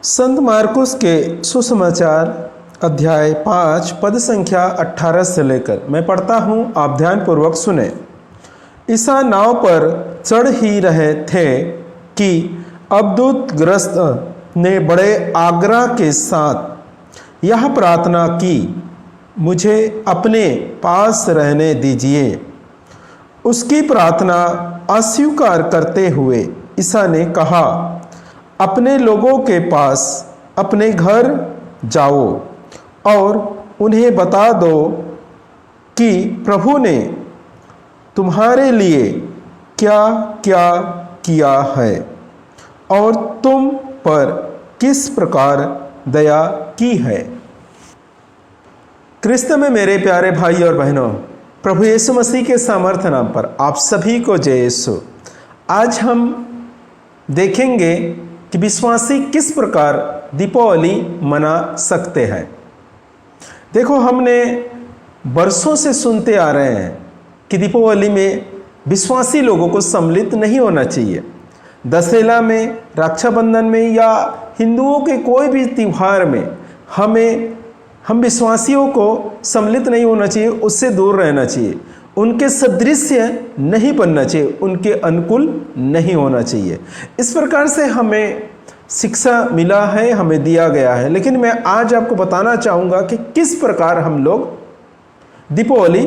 संत मार्कुस के सुसमाचार अध्याय 5 पद संख्या 18 से लेकर मैं पढ़ता हूँ, आप ध्यानपूर्वक सुने। ईसा नाव पर चढ़ ही रहे थे कि अब्दूतग्रस्त ने बड़े आग्रह के साथ यह प्रार्थना की, मुझे अपने पास रहने दीजिए। उसकी प्रार्थना अस्वीकार करते हुए ईसा ने कहा, अपने लोगों के पास अपने घर जाओ और उन्हें बता दो कि प्रभु ने तुम्हारे लिए क्या क्या किया है और तुम पर किस प्रकार दया की है। क्रिस्त में मेरे प्यारे भाई और बहनों, प्रभु यीशु मसीह के सामर्थ्य नाम पर आप सभी को जय यीशु। आज हम देखेंगे कि विश्वासी किस प्रकार दीपावली मना सकते हैं। देखो, हमने बरसों से सुनते आ रहे हैं कि दीपावली में विश्वासी लोगों को सम्मिलित नहीं होना चाहिए। दशहरा में, रक्षाबंधन में या हिंदुओं के कोई भी त्यौहार में हम विश्वासियों को सम्मिलित नहीं होना चाहिए, उससे दूर रहना चाहिए, उनके सदृश नहीं बनना चाहिए, उनके अनुकूल नहीं होना चाहिए। इस प्रकार से हमें शिक्षा मिला है, हमें दिया गया है। लेकिन मैं आज आपको बताना चाहूँगा कि किस प्रकार हम लोग दीपावली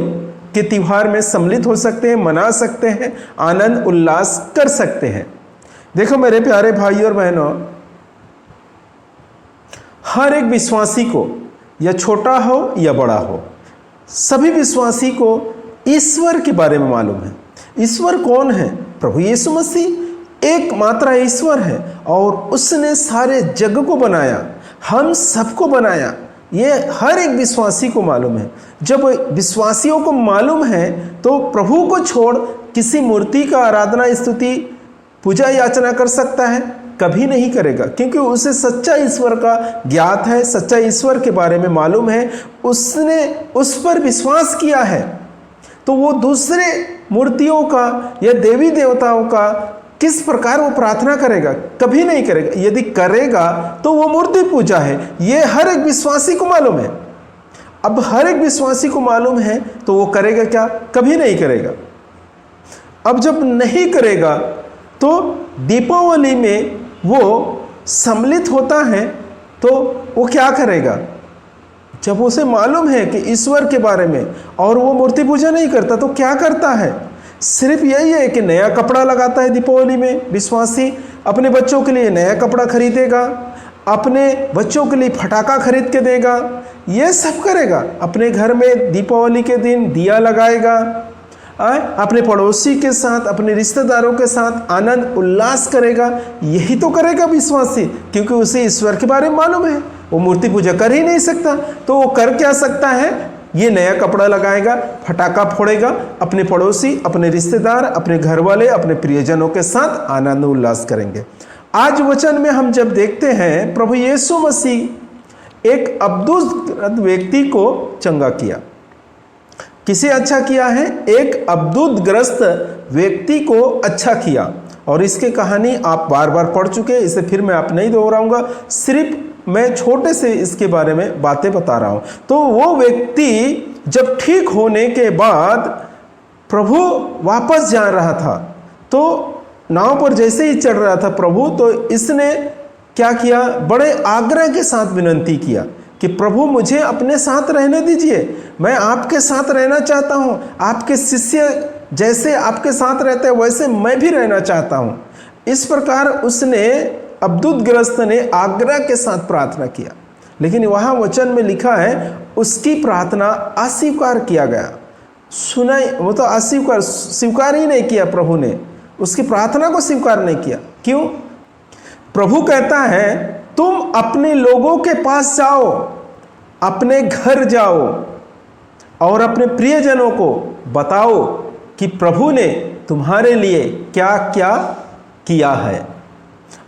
के त्यौहार में सम्मिलित हो सकते हैं, मना सकते हैं, आनंद उल्लास कर सकते हैं। देखो मेरे प्यारे भाई और बहनों, हर एक विश्वासी को, या छोटा हो या बड़ा हो, सभी विश्वासी को ईश्वर के बारे में मालूम है। ईश्वर कौन है? प्रभु यीशु मसीह एकमात्र ईश्वर है और उसने सारे जग को बनाया, हम सबको बनाया। ये हर एक विश्वासी को मालूम है। जब विश्वासियों को मालूम है तो प्रभु को छोड़ किसी मूर्ति का आराधना, स्तुति, पूजा याचना कर सकता है? कभी नहीं करेगा, क्योंकि उसे सच्चा ईश्वर का ज्ञात है, सच्चा ईश्वर के बारे में मालूम है, उसने उस पर विश्वास किया है। तो वो दूसरे मूर्तियों का या देवी देवताओं का किस प्रकार वो प्रार्थना करेगा? कभी नहीं करेगा। यदि करेगा तो वो मूर्ति पूजा है। ये हर एक विश्वासी को मालूम है। अब हर एक विश्वासी को मालूम है तो वो करेगा क्या? कभी नहीं करेगा। अब जब नहीं करेगा तो दीपावली में वो सम्मिलित होता है तो वो क्या करेगा? जब उसे मालूम है कि ईश्वर के बारे में और वो मूर्ति पूजा नहीं करता तो क्या करता है? सिर्फ यही है कि नया कपड़ा लगाता है। दीपावली में विश्वासी अपने बच्चों के लिए नया कपड़ा खरीदेगा, अपने बच्चों के लिए फटाका खरीद के देगा, ये सब करेगा। अपने घर में दीपावली के दिन दिया लगाएगा, अपने पड़ोसी के साथ, अपने रिश्तेदारों के साथ आनंद उल्लास करेगा। यही तो करेगा विश्वासी, क्योंकि उसे ईश्वर के बारे में मालूम है। वो मूर्ति पूजा कर ही नहीं सकता तो वो कर क्या सकता है? ये नया कपड़ा लगाएगा, फटाका फोड़ेगा, अपने पड़ोसी, अपने रिश्तेदार, अपने घर वाले, अपने प्रियजनों के साथ आनंद उल्लास करेंगे। आज वचन में हम जब देखते हैं, प्रभु यीशु मसीह एक अब्दूत व्यक्ति को चंगा किया। किसे अच्छा किया है? एक अब्दूतग्रस्त व्यक्ति को अच्छा किया। और इसकी कहानी आप बार बार पढ़ चुके हैं, इसे फिर मैं आप नहीं दोहराऊंगा, सिर्फ मैं छोटे से इसके बारे में बातें बता रहा हूं। तो वो व्यक्ति जब ठीक होने के बाद प्रभु वापस जा रहा था, तो नाव पर जैसे ही चढ़ रहा था प्रभु, तो इसने क्या किया? बड़े आग्रह के साथ विनती किया कि प्रभु मुझे अपने साथ रहने दीजिए, मैं आपके साथ रहना चाहता हूं। आपके शिष्य जैसे आपके साथ रहते हैं वैसे मैं भी रहना चाहता हूं। इस प्रकार उसने, अब्दूतग्रस्त ने आग्रह के साथ प्रार्थना किया। लेकिन वहाँ वचन में लिखा है उसकी प्रार्थना अस्वीकार किया गया। वो तो स्वीकार ही नहीं किया। प्रभु ने उसकी प्रार्थना को स्वीकार नहीं किया। क्यों? प्रभु कहता है तुम अपने लोगों के पास जाओ, अपने घर जाओ और अपने प्रियजनों को बताओ कि प्रभु ने तुम्हारे लिए क्या क्या किया है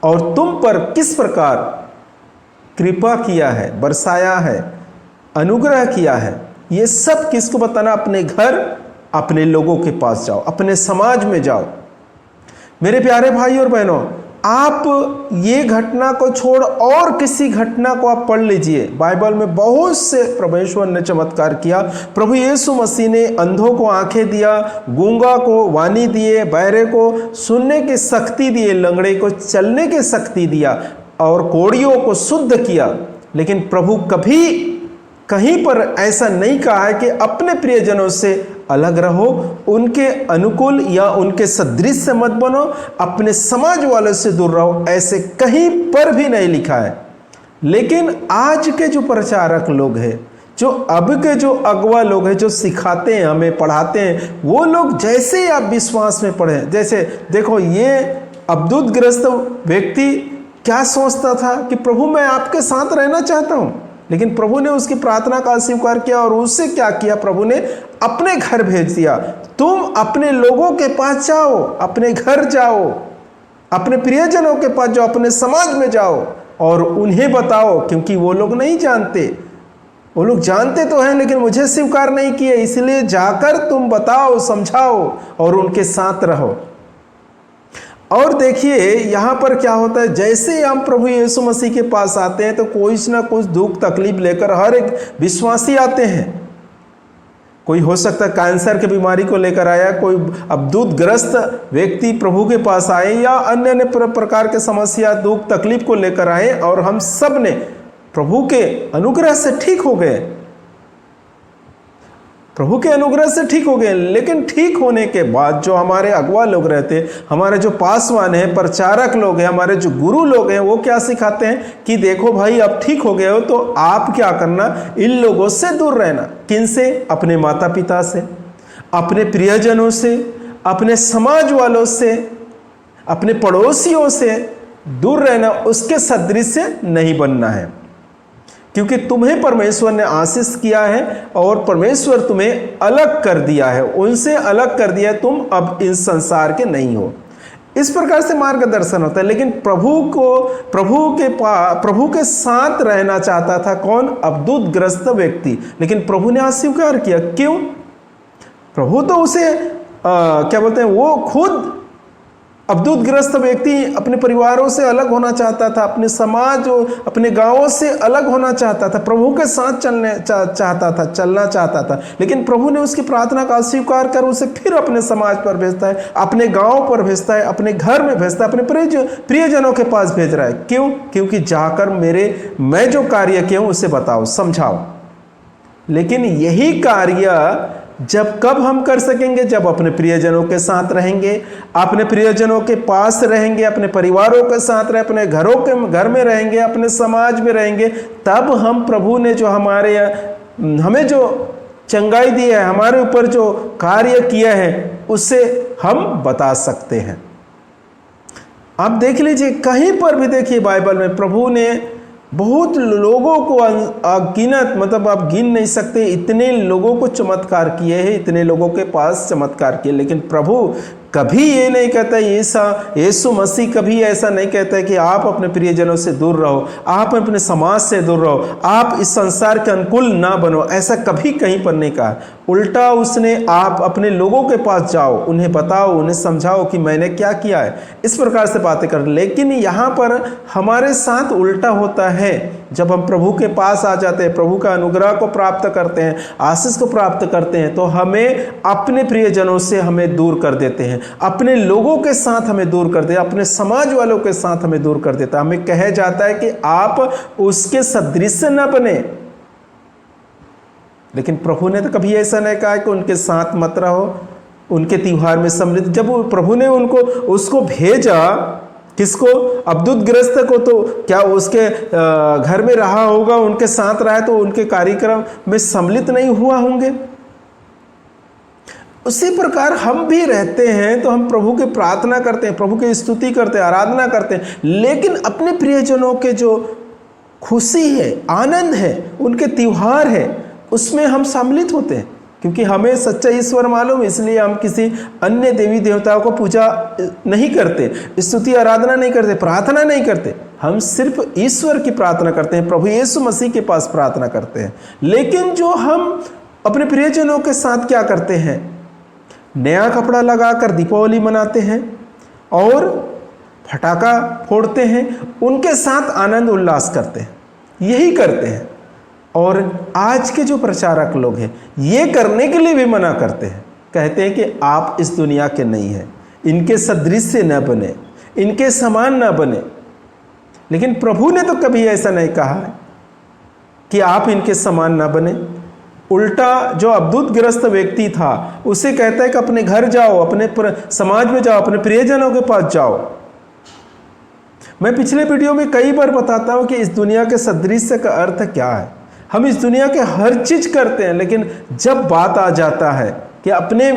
और तुम पर किस प्रकार कृपा किया है, बरसाया है, अनुग्रह किया है। ये सब किसको बताना? अपने घर, अपने लोगों के पास जाओ, अपने समाज में जाओ। मेरे प्यारे भाई और बहनों, आप ये घटना को छोड़ और किसी घटना को आप पढ़ लीजिए, बाइबल में बहुत से परमेश्वर ने चमत्कार किया। प्रभु यीशु मसीह ने अंधों को आंखें दिया, गूंगा को वाणी दिए, बहरे को सुनने की शक्ति दिए, लंगड़े को चलने की शक्ति दिया और कोढ़ियों को शुद्ध किया। लेकिन प्रभु कभी कहीं पर ऐसा नहीं कहा है कि अपने प्रियजनों से अलग रहो, उनके अनुकूल या उनके सदृश से मत बनो, अपने समाज वालों से दूर रहो, ऐसे कहीं पर भी नहीं लिखा है। लेकिन आज के जो प्रचारक लोग हैं, जो अब के जो अगवा लोग हैं, जो सिखाते हैं, हमें पढ़ाते हैं, वो लोग जैसे ही आप विश्वास में पढ़े, जैसे देखो ये अब्दुतग्रस्त व्यक्ति क्या सोचता था कि प्रभु मैं आपके साथ रहना चाहता हूँ, लेकिन प्रभु ने उसकी प्रार्थना का स्वीकार किया और उससे क्या किया, प्रभु ने अपने घर भेज दिया। तुम अपने लोगों के पास जाओ, अपने घर जाओ, अपने प्रियजनों के पास जाओ, अपने समाज में जाओ और उन्हें बताओ, क्योंकि वो लोग नहीं जानते, वो लोग जानते तो हैं लेकिन मुझे स्वीकार नहीं किए, इसलिए जाकर तुम बताओ, समझाओ और उनके साथ रहो। और देखिए यहाँ पर क्या होता है, जैसे हम प्रभु यीशु मसीह के पास आते हैं तो कोई ना कुछ दुख तकलीफ लेकर हर एक विश्वासी आते हैं। कोई हो सकता है कैंसर की बीमारी को लेकर आया, कोई अब्दुतग्रस्त व्यक्ति प्रभु के पास आए, या अन्य अन्य प्रकार के समस्या दुख तकलीफ को लेकर आए और हम सब ने प्रभु के अनुग्रह से ठीक हो गए, प्रभु के अनुग्रह से ठीक हो गए। लेकिन ठीक होने के बाद जो हमारे अगवा लोग रहते, हमारे जो पासवान हैं, प्रचारक लोग हैं, हमारे जो गुरु लोग हैं, वो क्या सिखाते हैं कि देखो भाई अब ठीक हो गए हो तो आप क्या करना, इन लोगों से दूर रहना। किन से? अपने माता पिता से, अपने प्रियजनों से, अपने समाज वालों से, अपने पड़ोसियों से दूर रहना, उसके सदृश से नहीं बनना है, क्योंकि तुम्हें परमेश्वर ने आशीष किया है और परमेश्वर तुम्हें अलग कर दिया है, उनसे अलग कर दिया है, तुम अब इस संसार के नहीं हो। इस प्रकार से मार्गदर्शन होता है। लेकिन प्रभु के साथ रहना चाहता था कौन? अब्दुतग्रस्त व्यक्ति। लेकिन प्रभु ने अस्वीकार किया। क्यों? प्रभु तो उसे क्या बोलते हैं, वो खुद अब्दुतग्रस्त व्यक्ति अपने परिवारों से अलग होना चाहता था, अपने समाज और अपने गांवों से अलग होना चाहता था, प्रभु के साथ चलना चाहता था। लेकिन प्रभु ने उसकी प्रार्थना का अस्वीकार कर उसे फिर अपने समाज पर भेजता है, अपने गांव पर भेजता है, अपने घर में भेजता है, अपने प्रियजनों के पास भेज रहा है। क्यों? क्योंकि जाकर मैं जो कार्य किया हूं उसे बताओ, समझाओ। लेकिन यही कार्य कब हम कर सकेंगे? जब अपने प्रियजनों के साथ रहेंगे, अपने प्रियजनों के पास रहेंगे, अपने परिवारों के साथ रहे, अपने घर में रहेंगे, अपने समाज में रहेंगे, तब हम प्रभु ने जो हमें जो चंगाई दी है, हमारे ऊपर जो कार्य किया है, उसे हम बता सकते हैं। आप देख लीजिए, कहीं पर भी देखिए बाइबल में प्रभु ने बहुत लोगों को अगिनत, मतलब आप गिन नहीं सकते, इतने लोगों को चमत्कार किए हैं, इतने लोगों के पास चमत्कार किए। लेकिन प्रभु कभी ये नहीं कहता, यीशु मसीह कभी ऐसा नहीं कहता है कि आप अपने प्रियजनों से दूर रहो, आप अपने समाज से दूर रहो, आप इस संसार के अनुकूल ना बनो, ऐसा कभी कहीं पर नहीं कहा। उल्टा उसने आप अपने लोगों के पास जाओ, उन्हें बताओ, उन्हें समझाओ कि मैंने क्या किया है, इस प्रकार से बातें कर। लेकिन यहाँ पर हमारे साथ उल्टा होता है। जब हम प्रभु के पास आ जाते हैं, प्रभु का अनुग्रह को प्राप्त करते हैं, आशीष को प्राप्त करते हैं, तो हमें अपने प्रियजनों से हमें दूर कर देते हैं, अपने लोगों के साथ हमें दूर कर देते हैं, अपने समाज वालों के साथ हमें दूर कर देता है। हमें कहा जाता है कि आप उसके सदृश न बने। लेकिन प्रभु ने तो कभी ऐसा नहीं कहा कि उनके साथ मत रहो, उनके त्योहार में सम्मिलित। जब प्रभु ने उसको भेजा, किसको? अब्दुतग्रस्त को, तो क्या उसके घर में रहा होगा, उनके साथ रहा, तो उनके कार्यक्रम में सम्मिलित नहीं हुआ होंगे। उसी प्रकार हम भी रहते हैं तो हम प्रभु की प्रार्थना करते हैं, प्रभु की स्तुति करते हैं, आराधना करते हैं, लेकिन अपने प्रियजनों के जो खुशी है, आनंद है, उनके त्योहार है, उसमें हम सम्मिलित होते हैं। क्योंकि हमें सच्चा ईश्वर मालूम, इसलिए हम किसी अन्य देवी देवताओं को पूजा नहीं करते, स्तुति आराधना नहीं करते, प्रार्थना नहीं करते। हम सिर्फ ईश्वर की प्रार्थना करते हैं, प्रभु यीशु मसीह के पास प्रार्थना करते हैं। लेकिन जो हम अपने प्रियजनों के साथ क्या करते हैं? नया कपड़ा लगाकर दीपावली मनाते हैं और फटाका फोड़ते हैं, उनके साथ आनंद उल्लास करते हैं, यही करते हैं। और आज के जो प्रचारक लोग हैं ये करने के लिए भी मना करते हैं, कहते हैं कि आप इस दुनिया के नहीं हैं, इनके सदृश न बने, इनके समान न बने। लेकिन प्रभु ने तो कभी ऐसा नहीं कहा है कि आप इनके समान न बने। उल्टा जो अद्भुतग्रस्त व्यक्ति था उसे कहता है कि अपने घर जाओ, अपने समाज में जाओ, अपने प्रियजनों के पास जाओ। मैं पिछले वीडियो में कई बार बताता हूं कि इस दुनिया के सदृश्य का अर्थ क्या है। हम इस दुनिया के हर चीज करते हैं, लेकिन जब बात आ जाता है कि अपने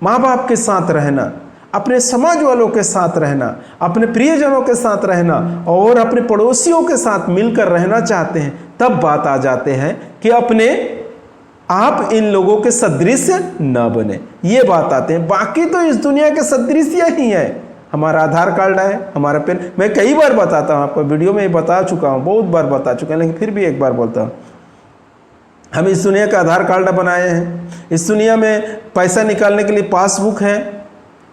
माँ बाप के साथ रहना, अपने समाज वालों के साथ रहना, अपने प्रियजनों के साथ रहना और अपने पड़ोसियों के साथ मिलकर रहना चाहते हैं, तब बात आ जाते हैं कि अपने आप इन लोगों के सदृश्य न बने, ये बात आते हैं। बाकी तो इस दुनिया के सदृश्य ही है। हमारा आधार कार्ड है, हमारा पेन, मैं कई बार बताता हूँ, आपको वीडियो में बता चुका हूँ, बहुत बार बता चुका हूँ, लेकिन फिर भी एक बार बोलता हूँ। हम इस दुनिया का आधार कार्ड बनाए हैं, इस दुनिया में पैसा निकालने के लिए पासबुक है,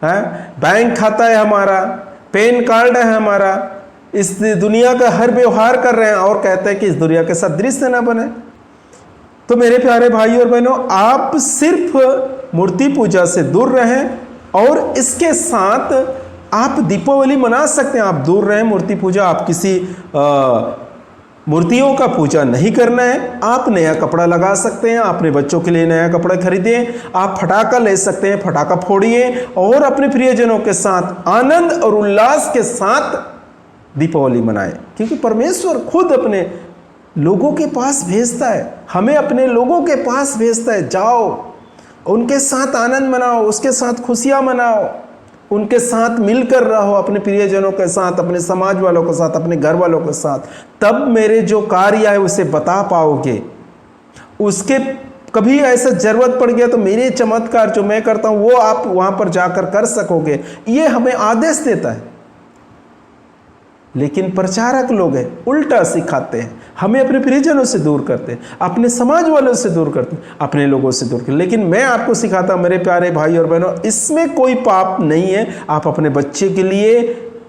बैंक खाता है हमारा, पेन कार्ड है हमारा, इस दुनिया का हर व्यवहार कर रहे हैं और कहते हैं कि इस दुनिया के सदृश्य ना बने। तो मेरे प्यारे भाई और बहनों, आप सिर्फ मूर्ति पूजा से दूर रहें और इसके साथ आप दीपावली मना सकते हैं। आप दूर रहें मूर्ति पूजा, आप किसी मूर्तियों का पूजा नहीं करना है। आप नया कपड़ा लगा सकते हैं, अपने बच्चों के लिए नया कपड़ा खरीदें, आप फटाका ले सकते हैं, फटाका फोड़िए और अपने प्रियजनों के साथ आनंद और उल्लास के साथ दीपावली मनाएं। क्योंकि परमेश्वर खुद अपने लोगों के पास भेजता है, हमें अपने लोगों के पास भेजता है। जाओ उनके साथ आनंद मनाओ, उसके साथ खुशियां मनाओ, उनके साथ मिलकर रहो, अपने प्रियजनों के साथ, अपने समाज वालों के साथ, अपने घर वालों के साथ। तब मेरे जो कार्य है उसे बता पाओगे। उसके कभी ऐसा जरूरत पड़ गया तो मेरे चमत्कार जो मैं करता हूं वो आप वहां पर जाकर कर सकोगे, ये हमें आदेश देता है। लेकिन प्रचारक लोग हैं, उल्टा सिखाते हैं, हमें अपने प्रियजनों से दूर करते हैं, अपने समाज वालों से दूर करते हैं, अपने लोगों से दूर करते हैं। लेकिन मैं आपको सिखाता हूं मेरे प्यारे भाई और बहनों, इसमें कोई पाप नहीं है। आप अपने बच्चे के लिए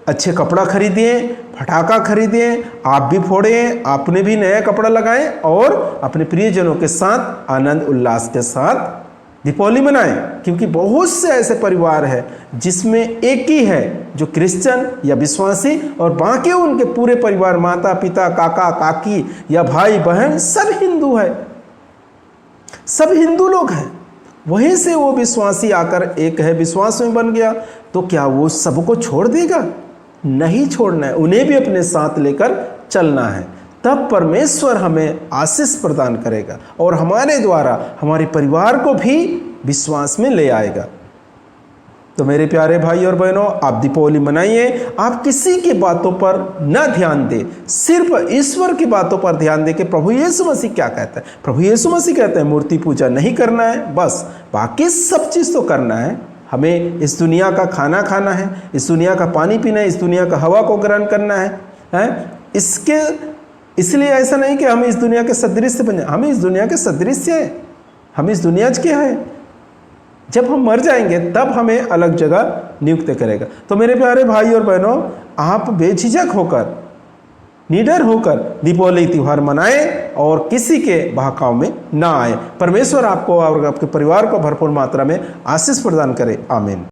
अच्छे कपड़ा खरीदिए, फटाका खरीदिए, आप भी फोड़ें, आपने भी नया कपड़ा लगाएं और अपने प्रियजनों के साथ आनंद उल्लास के साथ दीपावली मनाएं। क्योंकि बहुत से ऐसे परिवार हैं जिसमें एक ही है जो क्रिश्चियन या विश्वासी और बाकी उनके पूरे परिवार, माता पिता, काका काकी या भाई बहन सब हिंदू है, सब हिंदू लोग हैं। वहीं से वो विश्वासी आकर एक है, विश्वास में बन गया, तो क्या वो सबको छोड़ देगा? नहीं छोड़ना है, उन्हें भी अपने साथ लेकर चलना है। तब परमेश्वर हमें आशीष प्रदान करेगा और हमारे द्वारा हमारे परिवार को भी विश्वास में ले आएगा। तो मेरे प्यारे भाई और बहनों, आप दीपावली मनाइए। आप किसी की बातों पर न ध्यान दें, सिर्फ ईश्वर की बातों पर ध्यान दें कि प्रभु यीशु मसीह क्या कहता है। प्रभु यीशु मसीह कहते हैं मूर्ति पूजा नहीं करना है, बस बाकी सब चीज़ तो करना है। हमें इस दुनिया का खाना खाना है, इस दुनिया का पानी पीना है, इस दुनिया का हवा को ग्रहण करना है। इसलिए ऐसा नहीं कि हम इस दुनिया के सदृश्य बन जाए, हम इस दुनिया के सदृश्य हैं, हम इस दुनिया के हैं। जब हम मर जाएंगे तब हमें अलग जगह नियुक्त करेगा। तो मेरे प्यारे भाई और बहनों, आप बेझिझक होकर, निडर होकर दीपावली त्यौहार मनाएं और किसी के बहकाव में ना आए। परमेश्वर आपको और आपके परिवार को भरपूर मात्रा में आशीष प्रदान करे। आमीन।